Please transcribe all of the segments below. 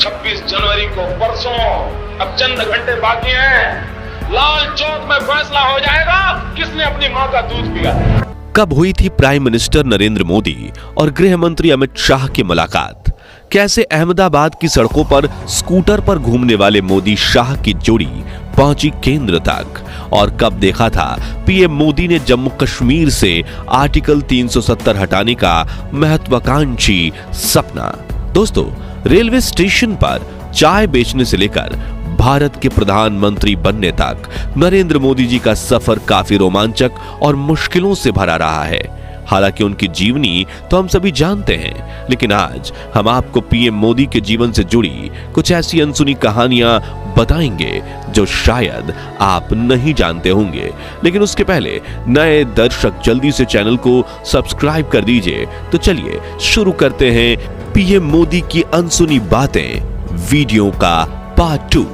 26 जनवरी को परसों, अब चंद घंटे बाकी हैं, लाल चौक में फैसला हो जाएगा किसने अपनी मां का दूध पिया। कब हुई थी प्राइम मिनिस्टर नरेंद्र मोदी और गृह मंत्री अमित शाह की मुलाकात? कैसे अहमदाबाद की सड़कों पर स्कूटर पर घूमने वाले मोदी शाह की जोड़ी पहुंची केंद्र तक? और कब देखा था पीएम मोदी ने जम्मू कश्मीर से आर्टिकल 370 हटाने का महत्वाकांक्षी सपना? दोस्तों, रेलवे स्टेशन पर चाय बेचने से लेकर भारत के प्रधानमंत्री बनने तक नरेंद्र मोदी जी का सफर काफी रोमांचक और मुश्किलों से भरा रहा है। हालांकि उनकी जीवनी तो हम सभी जानते हैं, लेकिन आज हम आपको पीएम मोदी के जीवन से जुड़ी कुछ ऐसी अनसुनी कहानियां बताएंगे जो शायद आप नहीं जानते होंगे। लेकिन उसके पहले नए दर्शक जल्दी से चैनल को सब्सक्राइब कर दीजिए। तो चलिए शुरू करते हैं पीएम मोदी की अनसुनी बातें वीडियो का पार्ट 2।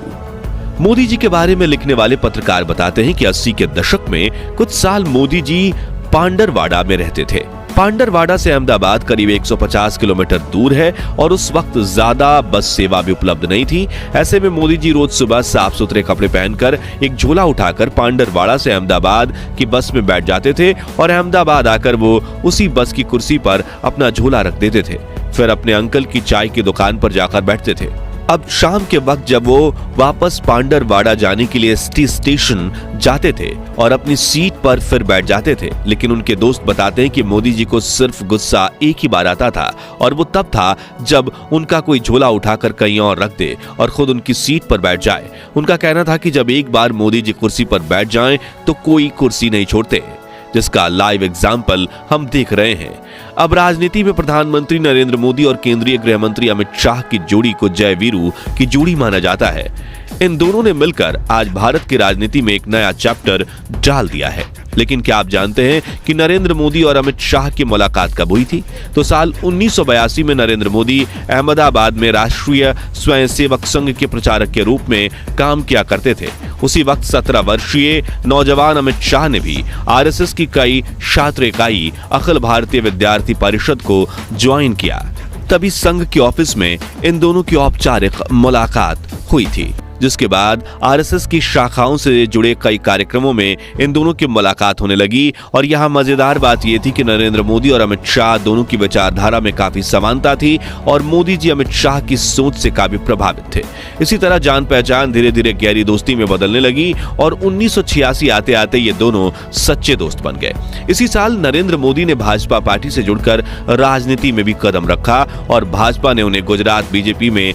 मोदी जी के बारे में लिखने वाले पत्रकार बताते हैं कि 80 के दशक में कुछ साल मोदी जी पांडरवाड़ा में रहते थे। पांडरवाड़ा से अहमदाबाद करीब 150 किलोमीटर दूर है और उस वक्त ज्यादा बस सेवा भी उपलब्ध नहीं थी। ऐसे में मोदी जी रोज सुबह साफ सुथरे कपड़े पहनकर एक झोला उठाकर पांडरवाड़ा से अहमदाबाद की बस में बैठ जाते थे और अहमदाबाद आकर वो उसी बस की कुर्सी पर अपना झोला रख देते थे। फिर अपने अंकल की चाय की दुकान पर जाकर बैठते थे। अब शाम के वक्त जब वो वापस पांडरवाड़ा जाने के लिए स्टेशन जाते थे और अपनी सीट पर फिर बैठ जाते थे, लेकिन उनके दोस्त बताते हैं कि मोदी जी को सिर्फ गुस्सा एक ही बार आता था और वो तब था जब उनका कोई झोला उठाकर कहीं और रख दे और खुद उनकी सीट पर बैठ जाए। उनका कहना था कि जब एक बार मोदी जी कुर्सी पर बैठ जाएं तो कोई कुर्सी नहीं छोड़ते, जिसका लाइव एग्जाम्पल हम देख रहे हैं। अब राजनीति में प्रधानमंत्री नरेंद्र मोदी और केंद्रीय गृह मंत्री अमित शाह की जोड़ी को जय वीरू की जोड़ी माना जाता है। इन दोनों ने मिलकर आज भारत की राजनीति में एक नया चैप्टर डाल दिया है। लेकिन क्या आप जानते हैं कि नरेंद्र मोदी और अमित शाह की मुलाकात कब हुई थी? तो साल 1982 में नरेंद्र मोदी अहमदाबाद में राष्ट्रीय स्वयंसेवक संघ के प्रचारक के रूप में काम किया करते थे। उसी वक्त 17 वर्षीय नौजवान अमित शाह ने भी आरएसएस की कई छात्र इकाई अखिल भारतीय विद्यार्थी परिषद को ज्वाइन किया। तभी संघ के ऑफिस में इन दोनों की औपचारिक मुलाकात हुई थी, जिसके बाद आरएसएस की शाखाओं से जुड़े कई कार्यक्रमों में इन दोनों की मुलाकात होने लगी। और यहाँ मजेदार बात यह थी कि नरेंद्र मोदी और अमित शाह दोनों की विचारधारा में काफी समानता थी और मोदी जी अमित शाह की सोच से काफी प्रभावित थे। इसी तरह जान पहचान धीरे धीरे गहरी दोस्ती में बदलने लगी और 1986 आते आते ये दोनों सच्चे दोस्त बन गए। इसी साल नरेंद्र मोदी ने भाजपा पार्टी से जुड़कर राजनीति में भी कदम रखा और भाजपा ने उन्हें गुजरात बीजेपी में